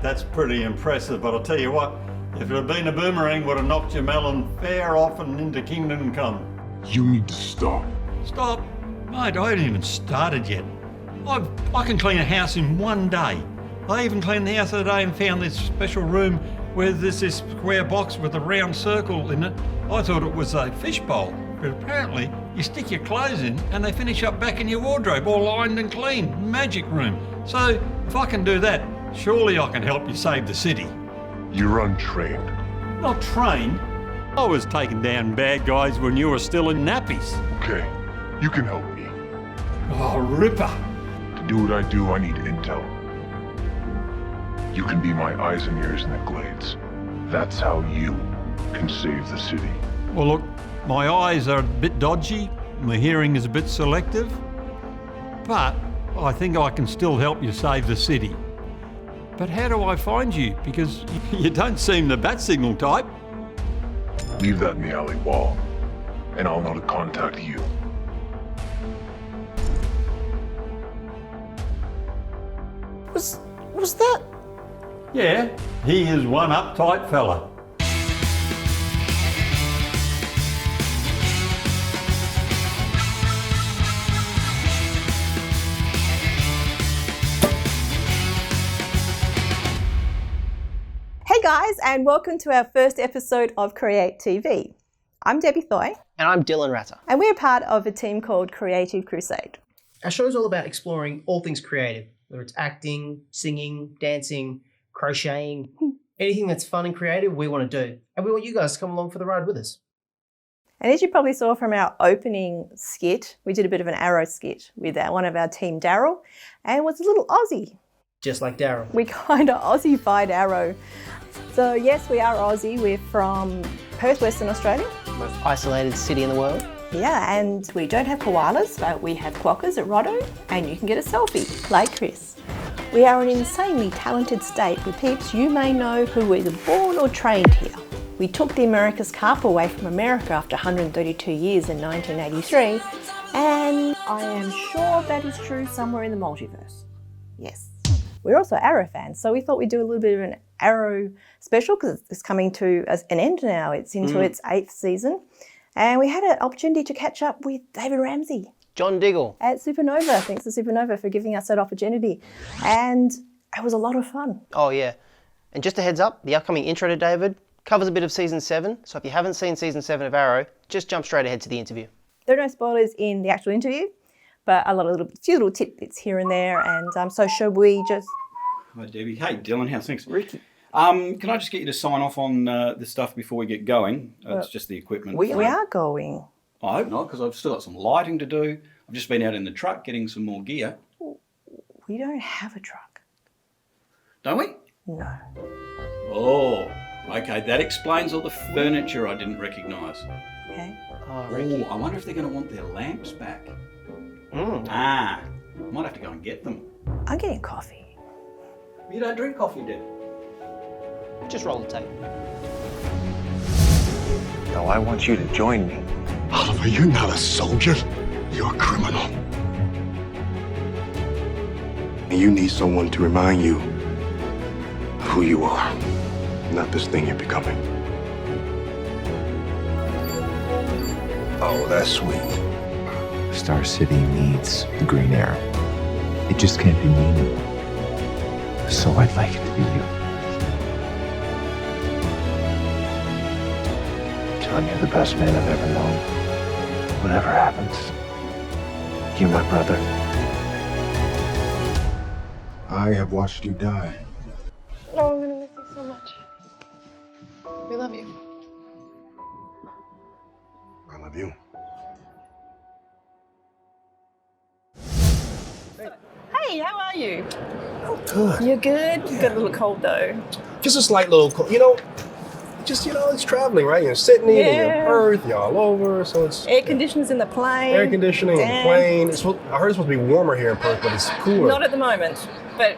That's pretty impressive, but I'll tell you what, if it had been a boomerang, would have knocked your melon fair off and into kingdom come. You need to stop. Stop? Mate, I haven't even started yet. I can clean a house in one day. I even cleaned the house the other day and found this special room where there's this square box with a round circle in it. I thought it was a fish bowl, but apparently you stick your clothes in and they finish up back in your wardrobe, all lined and clean. Magic room. So if I can do that, surely I can help you save the city. You're untrained. Not trained. I was taking down bad guys when you were still in nappies. Okay, you can help me. Oh, Ripper. To do what I do, I need intel. You can be my eyes and ears in the glades. That's how you can save the city. Well, look, my eyes are a bit dodgy, my hearing is a bit selective, but I think I can still help you save the city. But how do I find you? Because you don't seem the bat signal type. Leave that in the alley wall, and I'll know to contact you. Was that? Yeah, he is one uptight fella. Hey guys, and welcome to our first episode of CRE8-TV. I'm Debbie Thoy. And I'm Dylan Ratter. And we're part of a team called Creative Crusade. Our show's all about exploring all things creative, whether it's acting, singing, dancing, crocheting, anything that's fun and creative, we want to do. And we want you guys to come along for the ride with us. And as you probably saw from our opening skit, we did a bit of an arrow skit with one of our team, Daryl, and it was a little Aussie. Just like Daryl. We kind of Aussie-fied Arrow. So yes, we are Aussie. We're from Perth, Western Australia. Most isolated city in the world. Yeah, and we don't have koalas, but we have quokkas at Rotto, and you can get a selfie, like Chris. We are an insanely talented state with peeps you may know who were either born or trained here. We took the America's Cup away from America after 132 years in 1983, and I am sure that is true somewhere in the multiverse. Yes. We're also Arrow fans, so we thought we'd do a little bit of an Arrow special because it's coming to an end now. It's into its 8th season. And we had an opportunity to catch up with David Ramsey. John Diggle. At Supernova. Thanks to Supernova for giving us that opportunity. And it was a lot of fun. Oh yeah. And just a heads up, the upcoming intro to David covers a bit of season 7. So if you haven't seen season 7 of Arrow, just jump straight ahead to the interview. There are no spoilers in the actual interview, but a few little tidbits here and there. And so should we just... Hi Debbie. Hey Dylan, how's things? Ricky. Can I just get you to sign off on the stuff before we get going? It's just the equipment. We are going. I hope not, because I've still got some lighting to do. I've just been out in the truck getting some more gear. We don't have a truck. Don't we? No. Oh, okay. That explains all the furniture I didn't recognise. Okay. Oh, Ricky. I wonder if they're going to want their lamps back. I might have to go and get them. I'm getting coffee. You don't drink coffee, Deb? Just roll the tape. No, I want you to join me. Oliver, you're not a soldier. You're a criminal. And you need someone to remind you of who you are, not this thing you're becoming. Oh, that's sweet. Star City needs the Green Arrow. It just can't be me anymore. So I'd like it to be you. John, you're the best man I've ever known. Whatever happens, you're my brother. I have watched you die. Oh, I'm gonna miss you so much. We love you. I love you. Hey, how are you? Good. You're good? You got a little cold though. Just a slight little, it's traveling, right? You're sitting in Yeah. Perth, you're all over, so it's Air conditioners in the plane. air conditioning, the Damn. plane. I heard it's supposed to be warmer here in Perth, but it's cooler. Not at the moment, but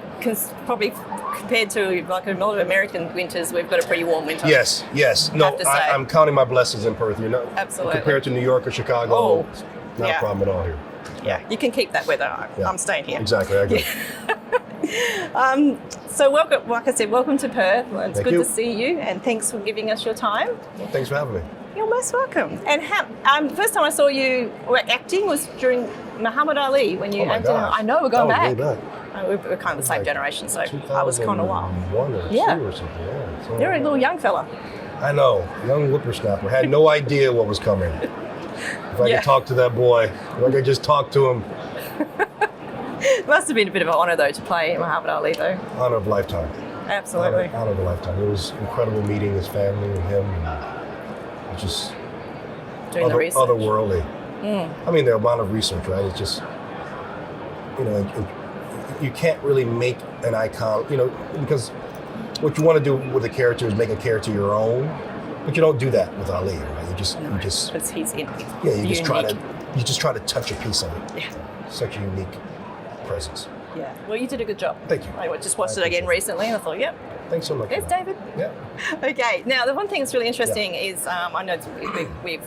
probably compared to like a lot of American winters, we've got a pretty warm winter. Yes. No, Have to say. I'm counting my blessings in Perth. You're not Absolutely. compared to New York or Chicago. Oh, it's not yeah. a problem at all here. Yeah, you can keep that weather. Yeah. I'm staying here. Exactly, I agree. So welcome, like I said, welcome to Perth. Well, it's Thank good you. to see you, and thanks for giving us your time. Well, thanks for having me. You're most welcome. And first time I saw you acting was during Muhammad Ali when you Oh my acted. gosh. I know, we're going That was back. way back. We're kind of the same Like generation, so I was kind of wild. 2001 or Yeah. 2 or something. Yeah. So, You're a little young fella. I know, young whippersnapper. Had no idea what was coming. If I Yeah. could talk to that boy, if I could just talk to him, It must have been a bit of an honour though to play Muhammad Ali though. honor of a lifetime. Absolutely. Honor of a lifetime. It was incredible meeting his family and him. And it's just Doing the research. otherworldly. I mean, the amount of research, right? It's just, you know, you can't really make an icon, you know, because what you want to do with a character is make a character your own, but you don't do that with Ali, right? You just, Because he's in. yeah, you just try to, unique. you just try to touch a piece of it. Yeah. Such a unique presence. Yeah. Well, you did a good job. Thank you. I just watched I it again appreciate recently, and I thought, yep, Thanks so much. there's for that. David. Yeah. Okay. Now, the one thing that's really interesting is I know we've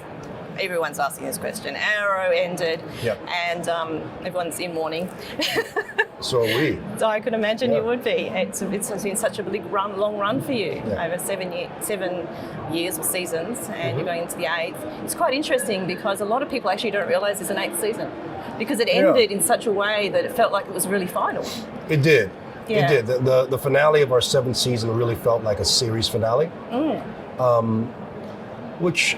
everyone's asking this question. Arrow ended, Yep. and everyone's in mourning. So are we. So I could imagine Yeah. you would be. It's been such a long run for you, Yeah. over 7 years or seasons, and you're going into the 8th. It's quite interesting because a lot of people actually don't realise there's an 8th season because it ended in such a way that it felt like it was really final. It did. Yeah. It did. The finale of our 7th season really felt like a series finale, which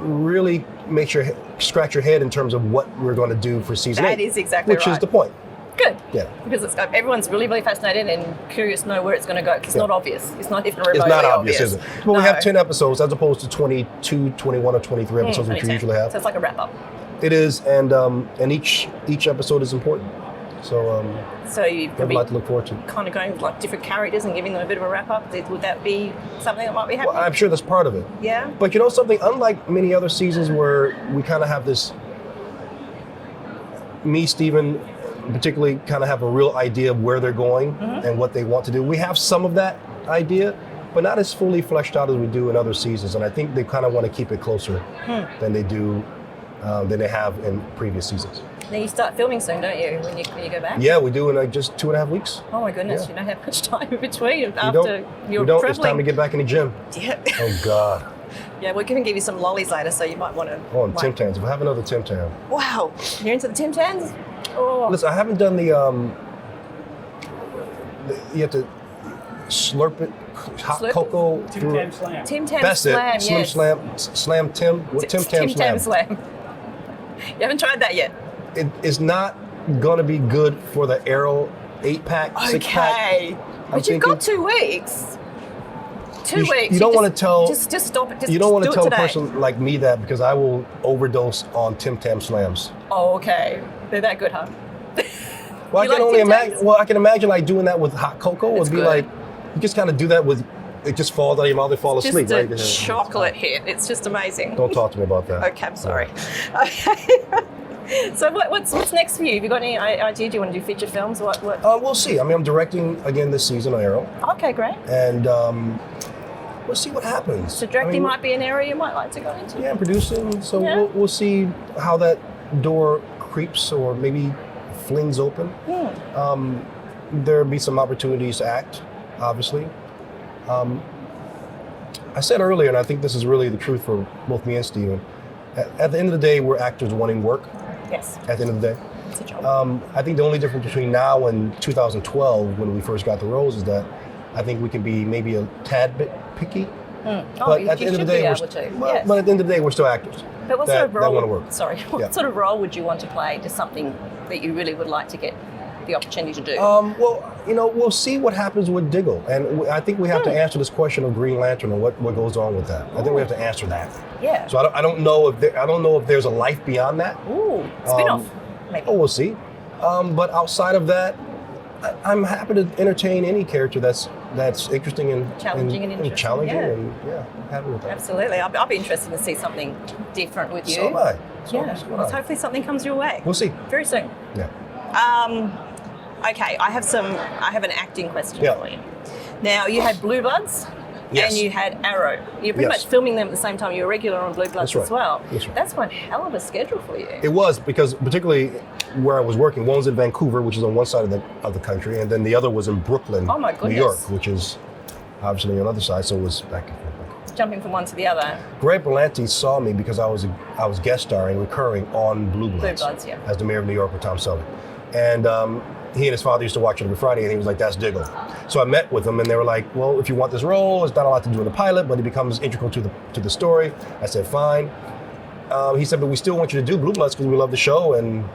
really makes you scratch your head in terms of what we're going to do for season 8. That is exactly which right. is the point. Good. Yeah. Because everyone's really, really fascinated and curious to know where it's going to go. 'Cause it's not obvious. It's not even remotely It's not obvious, is it? Well, we No. have 10 episodes as opposed to 22, 21, or 23 episodes, which we 2010. usually have. So it's like a wrap up. It is, and each episode is important. So So you we have a probably lot to look forward to. kind of going with like different characters and giving them a bit of a wrap up. Would that be something that might be happening? Well, I'm sure that's part of it. Yeah. But you know something? Unlike many other seasons where we kind of have this, me, Steven, particularly kind of have a real idea of where they're going and what they want to do. We have some of that idea, but not as fully fleshed out as we do in other seasons. And I think they kind of want to keep it closer than they do, than they have in previous seasons. Now you start filming soon, don't you? When you go back? Yeah, we do in like just 2.5 weeks. Oh my goodness, Yeah. you don't have much time in between We after don't. you're We don't. traveling. It's time to get back in the gym. Yeah. Oh God. Yeah, we're going to give you some lollies later, so you might want to. Oh, and Tim Tams. We'll have another Tim Tam. Wow, you're into the Tim Tams? Oh, Listen, I haven't done the you have to slurp it, hot Slurp it? cocoa through it. Tim Tam That's Slam, it. Slim yes. Slam Tim. What Tim Tam Tim Tam Slam? Slam. You haven't tried that yet? It is not gonna be good for the Arrow 8-pack, 6-pack. Okay. But you've got 2 weeks. 2 weeks. You don't want to tell. Just stop it. Just, you don't want to do tell it a today. person like me that because I will overdose on Tim Tam Slams. Oh, okay. They're that good, huh? Well, You I can like only Tim imagine. Tams? Well, I can imagine like doing that with hot cocoa It's would be good. like you just kind of do that with. It just falls out of your mouth. They fall asleep, Just a right? chocolate hit. It's just amazing. Don't talk to me about that. Okay, I'm sorry. Okay. So what's next for you? Have you got any idea? Do you want to do feature films? What? We'll see. I mean, I'm directing again this season on Arrow, Okay, great. and we'll see what happens. So directing I mean, might be an area you might like to go into. Yeah, I'm producing, so Yeah. we'll see how that door creeps or maybe flings open. There'll be some opportunities to act, obviously. I said earlier, and I think this is really the truth for both me and Steven, at the end of the day, we're actors wanting work. Yes, At the end of the day. it's a job. I think the only difference between now and 2012, when we first got the roles, is that I think we can be maybe a tad bit picky. Oh, But you at the end of should the day, be we're able to. well, Yes. but at the end of the day, we're still actors. But what that, sort of role? that want to work. Sorry, what Yeah. sort of role would you want to play? Just something that you really would like to get the opportunity to do. Well, you know, we'll see what happens with Diggle, and I think we have to answer this question of Green Lantern and what goes on with that. I think we have to answer that. Yeah. So I don't know if there's a life beyond that. Ooh, spin-off, maybe. Oh, we'll see. But outside of that, I'm happy to entertain any character that's interesting and Challenging and interesting, challenging, yeah. and yeah, happy with that. Absolutely. I'll be interested to see something different with you. So am I. Yeah. So am Well, I. hopefully something comes your way. We'll see. Very soon. Yeah. Okay, I have an acting question Yeah. for you. Now, you had Blue Bloods and you had Arrow. You're pretty much filming them at the same time. You were regular on Blue Bloods as well. That's right. That's one hell of a schedule for you. It was, because particularly where I was working, one was in Vancouver, which is on one side of the country, and then the other was in Brooklyn, New York, which is obviously on the other side, so it was back and forth. Jumping from one to the other. Greg Berlanti saw me because I was guest starring, recurring on Blue Bloods, as the mayor of New York with Tom Selleck. And he and his father used to watch it every Friday, and he was like, that's Diggle. So I met with them, and they were like, well, if you want this role, it's not a lot to do in the pilot, but it becomes integral to the story. I said, fine. He said, but we still want you to do Blue Bloods because we love the show, and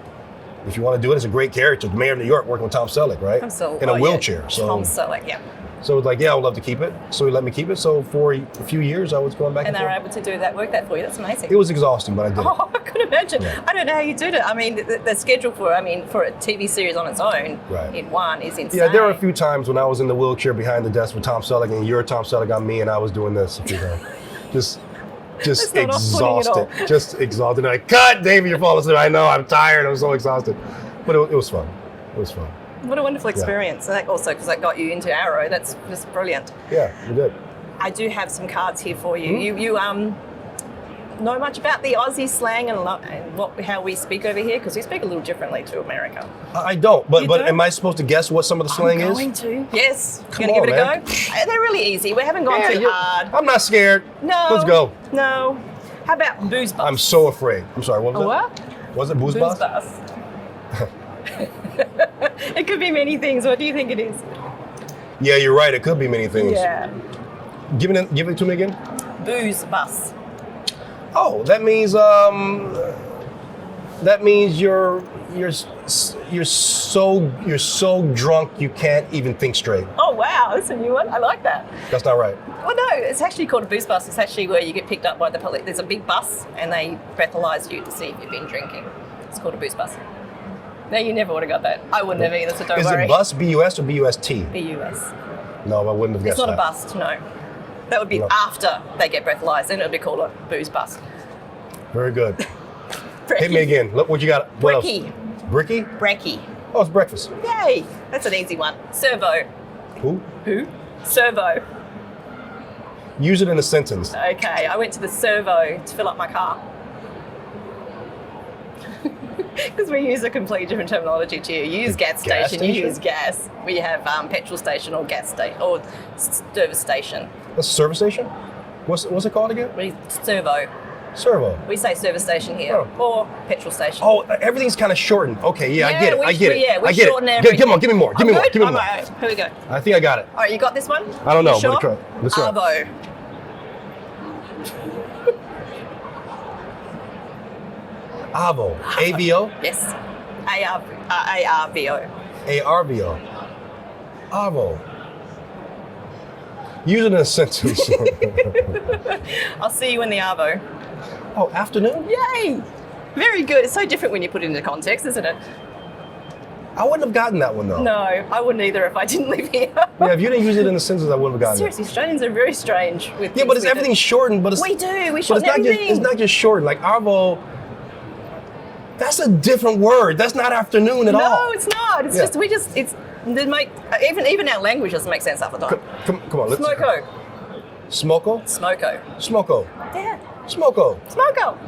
if you want to do it, it's a great character. The mayor of New York working with Tom Selleck, right? Absolutely. In a wheelchair. Yeah. So, Tom Selleck, yeah. So it was like, yeah, I would love to keep it. So he let me keep it. So for a few years, I was going back and forth. And they were able to do that, work that for you. That's amazing. It was exhausting, but I did it. Oh, I could imagine. Yeah. I don't know how you did it. I mean, the schedule for a TV series on its own in one is insane. Yeah, there were a few times when I was in the wheelchair behind the desk with Tom Selleck, and you're Tom Selleck on me, and I was doing this. Just exhausted. Just exhausted. Like, cut, David, you're falling asleep. I know, I'm tired. I'm so exhausted. But it was fun. It was fun. What a wonderful experience. And also, because that got you into Arrow, that's just brilliant. Yeah, we did. I do have some cards here for you. You know much about the Aussie slang and how we speak over here? Because we speak a little differently to America. I don't, but am I supposed to guess what some of the slang is? I'm going to. Yes. You're going to give it a go? They're really easy. We haven't gone too hard. I'm not scared. No. Let's go. No. How about booze bus? I'm so afraid. I'm sorry, what was that? What? Was it booze bus? Bus. It could be many things. What do you think it is? Yeah, you're right. It could be many things. Yeah. Give it to me again. Booze bus. Oh, that means you're so drunk you can't even think straight. Oh wow, that's a new one. I like that. That's not right. Well, no, it's actually called a booze bus. It's actually where you get picked up by the police. There's a big bus and they breathalyze you to see if you've been drinking. It's called a booze bus. No, you never would have got that. I wouldn't have either, so don't worry. Is it bus, B-U-S, or B-U-S-T? B-U-S. No, I wouldn't have guessed that. It's not a bust, no. That would be after they get breathalyzed, then it would be called a booze bus. Very good. Hit me again. Look what you got. What Brekkie. else? Brekkie? Brekkie. Oh, it's breakfast. Yay! That's an easy one. Servo. Who? Servo. Use it in a sentence. Okay, I went to the servo to fill up my car. Because we use a completely different terminology to you. You use gas station, you use gas. We have petrol station or gas station or service station. That's a service station? What's it called again? Servo. Servo. We say service station here or petrol station. Oh, everything's kind of shortened. Okay, yeah, I get it. I get it. Yeah, we I get shorten it. everything. Come on, give me more. Give me more. Give me more. All right, here we go. I think I got it. All right, you got this one? I don't know. Sure? Let's try. Arvo. Avo. A-V-O? Yes. A-R-V-O. A-R-V-O. Avo. Use it in a sentence. I'll see you in the Arvo. Oh, afternoon? Yay! Very good. It's so different when you put it into context, isn't it? I wouldn't have gotten that one, though. No, I wouldn't either if I didn't live here. Yeah, if you didn't use it in a sentence, I wouldn't have gotten Seriously, Australians are very strange with Yeah, but everything's shortened. But we do. We shorten everything. It's not just shortened. Like, Arvo, that's a different word. That's not afternoon at all. No, it's not. It's just, even our language doesn't make sense half the time. Come on. Let's Smoko. Smoko? Smoko. Smoko. Yeah. Smoko. Smoko.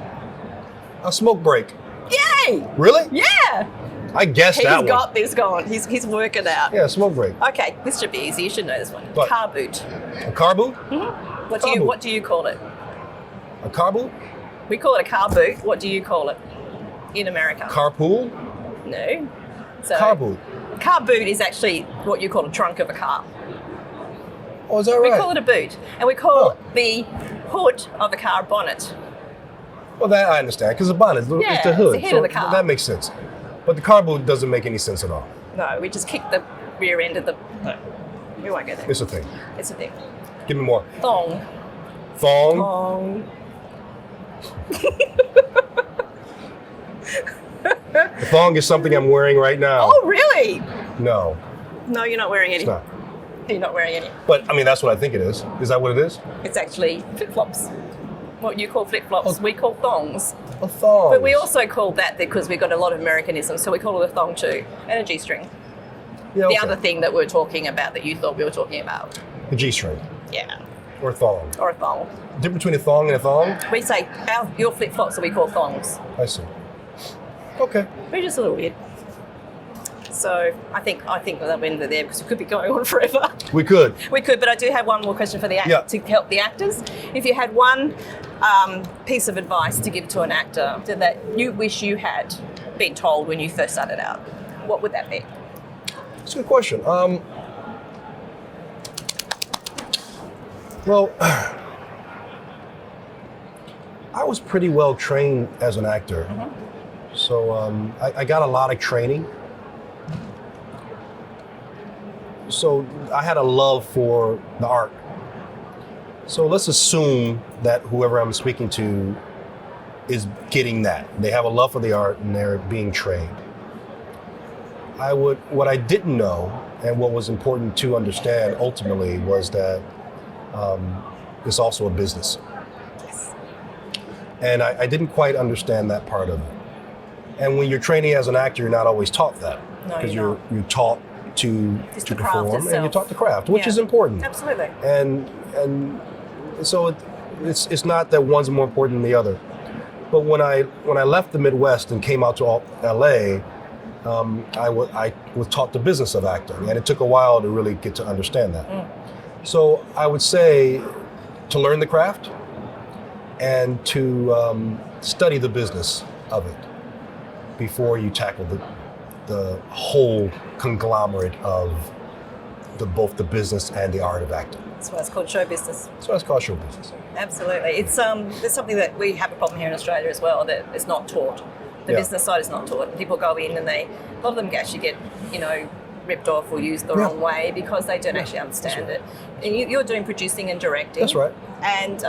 A smoke break. Yay! Really? Yeah. I guessed that one. He's got this going. He's working out. Yeah, smoke break. Okay, this should be easy. You should know this one. What? Car boot. A car boot? Mm-hmm. What do you call it? A car boot? We call it a car boot. What do you call it in America? Carpool? No. So, car boot. Car boot is actually what you call a trunk of a car. Oh, is that right? We call it a boot, and we call the hood of a car bonnet. Well, that I understand, because the bonnet is the hood. It's the head of the car. That makes sense. But the car boot doesn't make any sense at all. No, we just kick the rear end of the... No, we won't go there. It's a thing. It's a thing. Give me more. Thong. Thong? Thong. The thong is something I'm wearing right now. Oh, really? No. No, you're not wearing any. It's not. You're not wearing any. But, I mean, that's what I think it is. Is that what it is? It's actually flip-flops. What you call flip-flops, we call thongs. A thong. But we also call that because we've got a lot of Americanisms, so we call it a thong too. And a G-string. Yeah, okay. The other thing that we're talking about that you thought we were talking about. The G-string. Yeah. Or thong. or a thong. Difference between a thong and a thong? We say your flip-flops that we call thongs. I see. Okay. We're just a little weird. So I think we'll end it there because we could be going on forever. We could. We could, but I do have one more question for the to help the actors. If you had one piece of advice to give to an actor that you wish you had been told when you first started out, what would that be? That's a good question. Well, I was pretty well trained as an actor. So I got a lot of training. So I had a love for the art. So let's assume that whoever I'm speaking to is getting that. They have a love for the art and they're being trained. What I didn't know and what was important to understand ultimately was that it's also a business. And I didn't quite understand that part of it. And when you're training as an actor, you're not always taught that. Because you're taught to perform and you're taught to craft, which is important. Absolutely. And so it's not that one's more important than the other. But when I left the Midwest and came out to LA, I was taught the business of acting, and it took a while to really get to understand that. So I would say to learn the craft and to study the business of it before you tackle the whole conglomerate of both the business and the art of acting. That's why it's called show business. So it's called show business. Absolutely. It's there's something that we have a problem here in Australia as well, that it's not taught. The business side is not taught. People go in and a lot of them actually get, ripped off or used the wrong way because they don't actually understand it. And you're doing producing and directing. That's right. And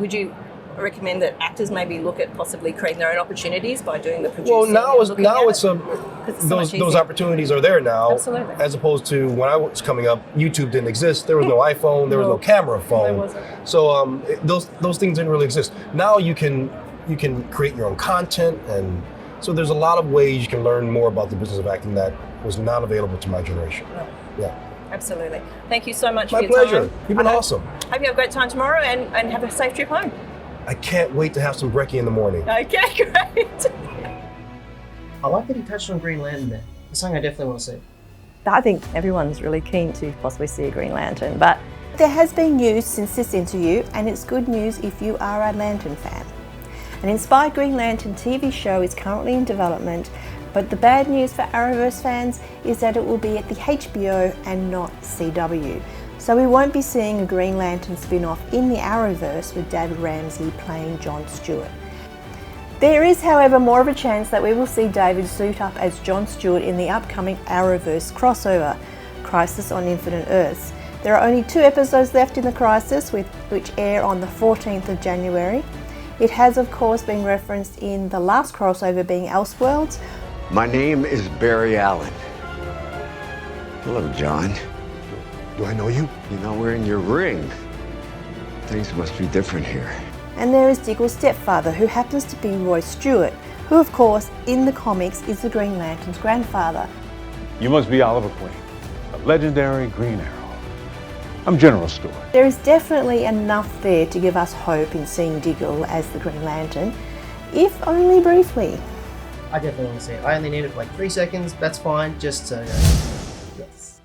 would you recommend that actors maybe look at possibly creating their own opportunities by doing the producing? Well, those opportunities are there now. Absolutely. As opposed to when I was coming up, YouTube didn't exist. There was no iPhone. There was no camera phone. There wasn't. So those things didn't really exist. Now you can create your own content, and so there's a lot of ways you can learn more about the business of acting that was not available to my generation. Yeah. Absolutely. Thank you so much My for your pleasure. time. You've been awesome. Hope you have a great time tomorrow and have a safe trip home. I can't wait to have some brekkie in the morning. Okay, great. I like that he touched on Green Lantern there. It's something I definitely want to see. I think everyone's really keen to possibly see a Green Lantern, but there has been news since this interview, and it's good news if you are a Lantern fan. An inspired Green Lantern TV show is currently in development, but the bad news for Arrowverse fans is that it will be at the HBO and not CW. So we won't be seeing a Green Lantern spin-off in the Arrowverse with David Ramsey playing Jon Stewart. There is, however, more of a chance that we will see David suit up as Jon Stewart in the upcoming Arrowverse crossover, Crisis on Infinite Earths. There are only 2 episodes left in the Crisis, which air on the 14th of January. It has, of course, been referenced in the last crossover being Elseworlds. My name is Barry Allen. Hello, John. Do I know you? You know, we're in your ring. Things must be different here. And there is Diggle's stepfather, who happens to be Roy Stewart, who, of course, in the comics is the Green Lantern's grandfather. You must be Oliver Queen, a legendary Green Arrow. I'm General Stewart. There is definitely enough there to give us hope in seeing Diggle as the Green Lantern, if only briefly. I definitely want to see it. I only need it for like 3 seconds. That's fine. Just so you know. Yes.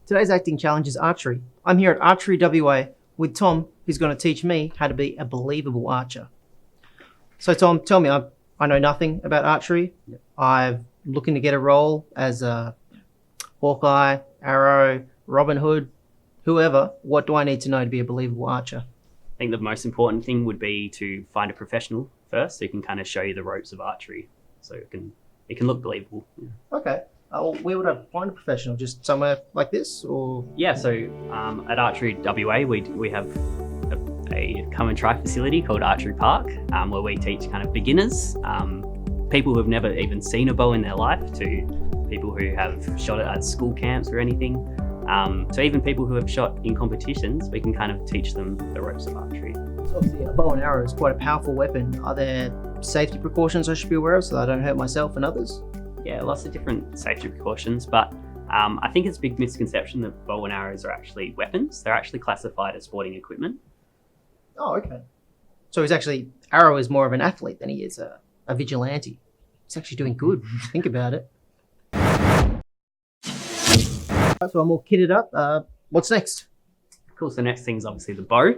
Today's acting challenge is archery. I'm here at Archery WA with Tom, who's going to teach me how to be a believable archer. So Tom, tell me, I know nothing about archery. I'm looking to get a role as a Hawkeye, Arrow, Robin Hood, whoever. What do I need to know to be a believable archer? I think the most important thing would be to find a professional first, who can kind of show you the ropes of archery, so it can look believable. Okay. Where would I find a professional? Just somewhere like this, or? Yeah. So at Archery WA, we have a come and try facility called Archery Park, where we teach kind of beginners, people who have never even seen a bow in their life, to people who have shot it at school camps or anything. So even people who have shot in competitions, we can kind of teach them the ropes of archery. So obviously, a bow and arrow is quite a powerful weapon. Are there safety precautions I should be aware of so that I don't hurt myself and others? Yeah, lots of different safety precautions, but I think it's a big misconception that bow and arrows are actually weapons. They're actually classified as sporting equipment. Oh, okay. So Arrow is more of an athlete than he is a vigilante. He's actually doing good. Think about it. So I'm all kitted up. What's next? Cool, so next thing is obviously the bow.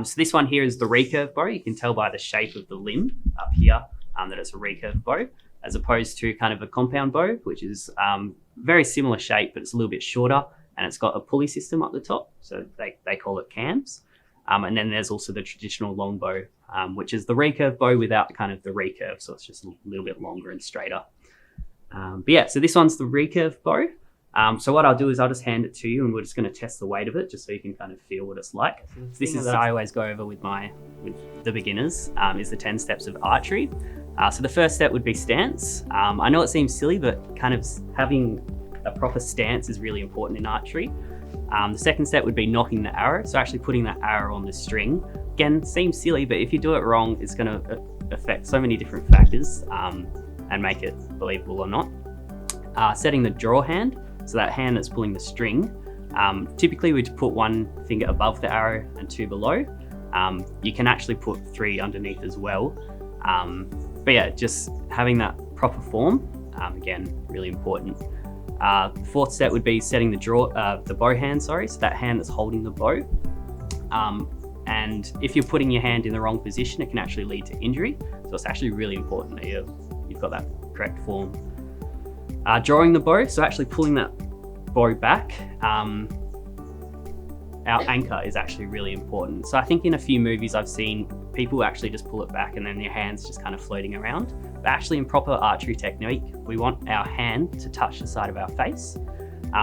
So this one here is the recurve bow. You can tell by the shape of the limb up here that it's a recurve bow, as opposed to kind of a compound bow, which is very similar shape, but it's a little bit shorter, and it's got a pulley system up the top, so they call it cams. And then there's also the traditional long bow, which is the recurve bow without kind of the recurve, so it's just a little bit longer and straighter. But yeah, so this one's the recurve bow. So what I'll do is I'll just hand it to you, and we're just going to test the weight of it, just so you can kind of feel what it's like. So this is that I always go over with the beginners, is the 10 steps of archery. So the first step would be stance. I know it seems silly, but kind of having a proper stance is really important in archery. The second step would be nocking the arrow, so actually putting that arrow on the string. Again, seems silly, but if you do it wrong, it's going to affect so many different factors and make it believable or not. Setting the draw hand, so that hand that's pulling the string. Typically we'd put one finger above the arrow and two below. You can actually put three underneath as well. But yeah, just having that proper form, again, really important. Fourth step would be setting the bow hand, so that hand that's holding the bow. And if you're putting your hand in the wrong position, it can actually lead to injury. So it's actually really important that you've got that correct form. Drawing the bow, so actually pulling that bow back. Our anchor is actually really important. So I think in a few movies I've seen people actually just pull it back and then their hand's just kind of floating around. But actually in proper archery technique, we want our hand to touch the side of our face.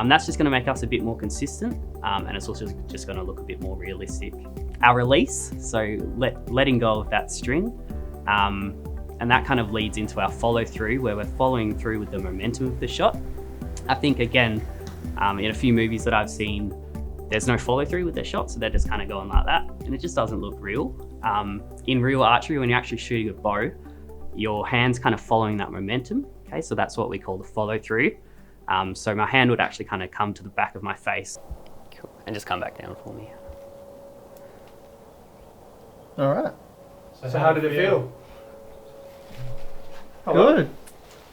That's just going to make us a bit more consistent, and it's also just going to look a bit more realistic. Our release, so letting go of that string, and that kind of leads into our follow through, where we're following through with the momentum of the shot. I think again, in a few movies that I've seen, there's no follow through with their shots, so they're just kind of going like that, and it just doesn't look real. In real archery, when you're actually shooting a bow, your hand's kind of following that momentum. Okay, so that's what we call the follow through. So my hand would actually kind of come to the back of my face. Cool. And just come back down for me. All right. So how did it feel? Good.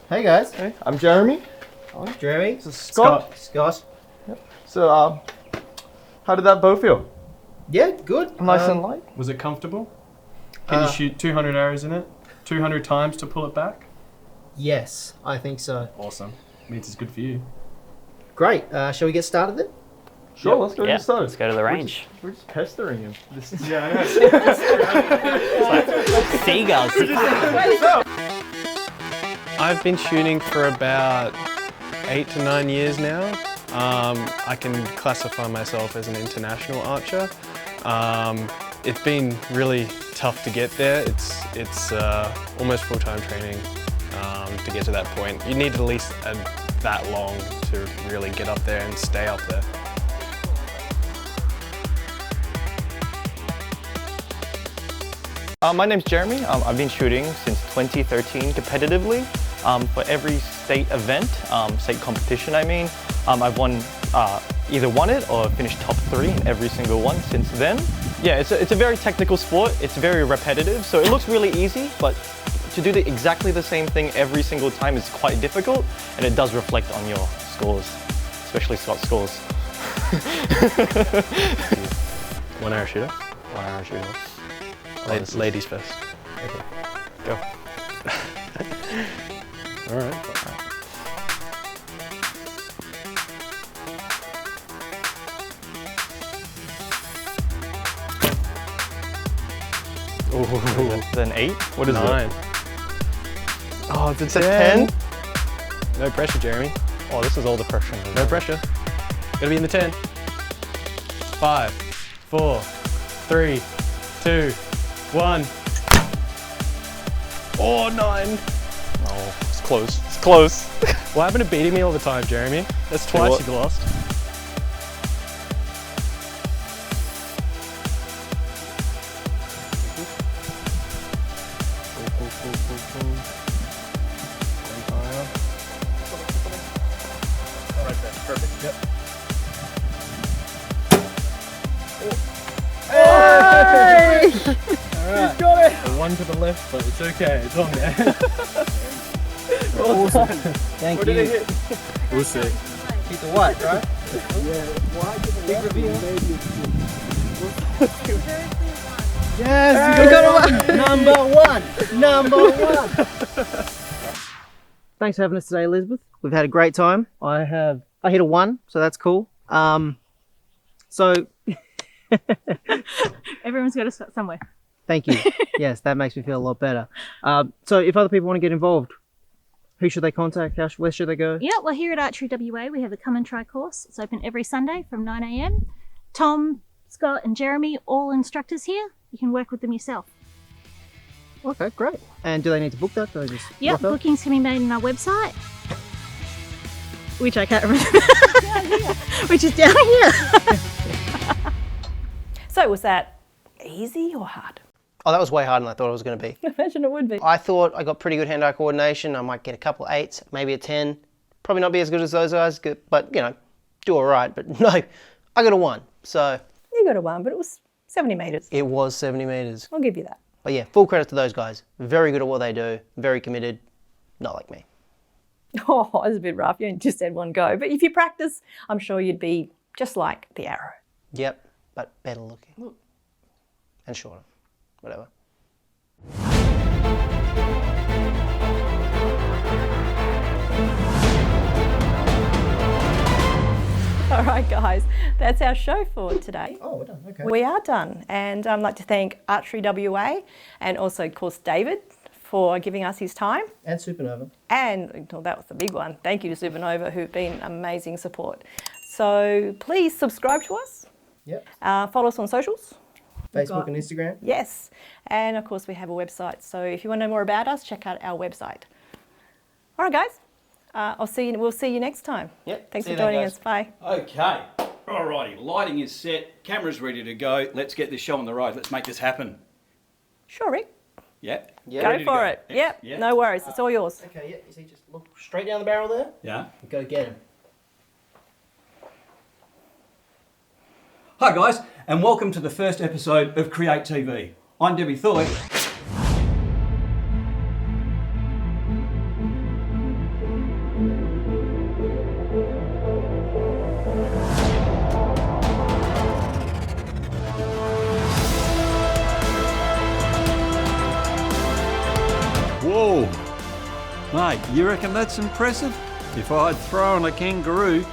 Hey guys. Hey, I'm Jeremy. I'm Jeremy. This is Scott. Scott. Yep. So how did that bow feel? Yeah, good. Nice and light. Was it comfortable? Can you shoot 200 arrows in it? 200 times to pull it back? Yes, I think so. Awesome. Means it's good for you. Great. Shall we get started then? Sure, let's go Yeah, get started. let's go to the range. We're just pestering him. Yeah, I know. Seagulls. I've been shooting for about 8 to 9 years now. I can classify myself as an international archer. It's been really tough to get there. It's almost full-time training to get to that point. You need at least that long to really get up there and stay up there. My name's Jeremy. I've been shooting since 2013 competitively. For every state event, state competition I mean, I've either won it or finished top 3 in every single one since then. Yeah, it's a very technical sport. It's very repetitive, so it looks really easy, but to do exactly the same thing every single time is quite difficult, and it does reflect on your scores, especially Scott's scores. One arrow shooter. One arrow shooter. Ladies first. Okay. Go. All right. Oh, that's an 8? What is 9. it? Oh, it's a 10? No pressure, Jeremy. Oh, this is all the pressure. No pressure. Gotta be in the 10. 5, 4, 3, 2, 1. Oh, 9. Oh, it's close. It's close. What happened to beating me all the time, Jeremy? That's twice you've lost. Perfect. Yep. Hey! Alright. Got it! A 1 to the left, but it's okay. It's on there. Awesome. Thank Where you. did it hit? We'll see. Keep the white, right? Yeah. Big reveal. Yes, you got it. Number one. Thanks for having us today, Elizabeth. We've had a great time. I hit a 1, so that's cool. So Everyone's got to start somewhere. thank you. Yes, that makes me feel a lot better. So if other people want to get involved, who should they contact? Where should they go? Yeah, well, here at Archery WA, we have the Come and Try course. It's open every Sunday from 9 a.m. Tom, Scott, and Jeremy, all instructors here. You can work with them yourself. Okay, great. And do they need to book that? Do they just Yep, rock up? bookings can be made on our website, which I can't remember, which is down here. So was that easy or hard? Oh, that was way harder than I thought it was going to be. I imagine it would be. I thought I got pretty good hand-eye coordination. I might get a couple of 8s, maybe a 10. Probably not be as good as those guys, but, you know, do all right. But no, I got a 1. So You got a 1, but it was 70 metres. it was 70 metres. I'll give you that. But yeah, full credit to those guys. Very good at what they do. Very committed. Not like me. Oh, it was a bit rough. You just had one go. But if you practice, I'm sure you'd be just like the arrow. Yep, but better looking. And shorter. Whatever. All right, guys, that's our show for today. Oh, we're done. Okay. We are done. And I'd like to thank Archery WA and also, of course, David for giving us his time. And Supernova. And well, that was the big one. Thank you to Supernova, who've been amazing support. So please subscribe to us. Yep. Follow us on socials. Facebook and Instagram. Yes. And of course, we have a website. So if you want to know more about us, check out our website. All right, guys. We'll see you next time. Yep. Thanks See for you then, joining guys. us. Bye. Okay. Alrighty. Lighting is set. Camera's ready to go. Let's get this show on the road. Let's make this happen. Sure, Rick. Yeah. Go for it. Yep. Yeah. No worries. It's all yours. Okay, yeah. You see, just look straight down the barrel there. Yeah. And go get him. Hi guys, and welcome to the first episode of CRE8-TV. I'm Debbie Thoy. Whoa! Mate, you reckon that's impressive? If I'd thrown a kangaroo...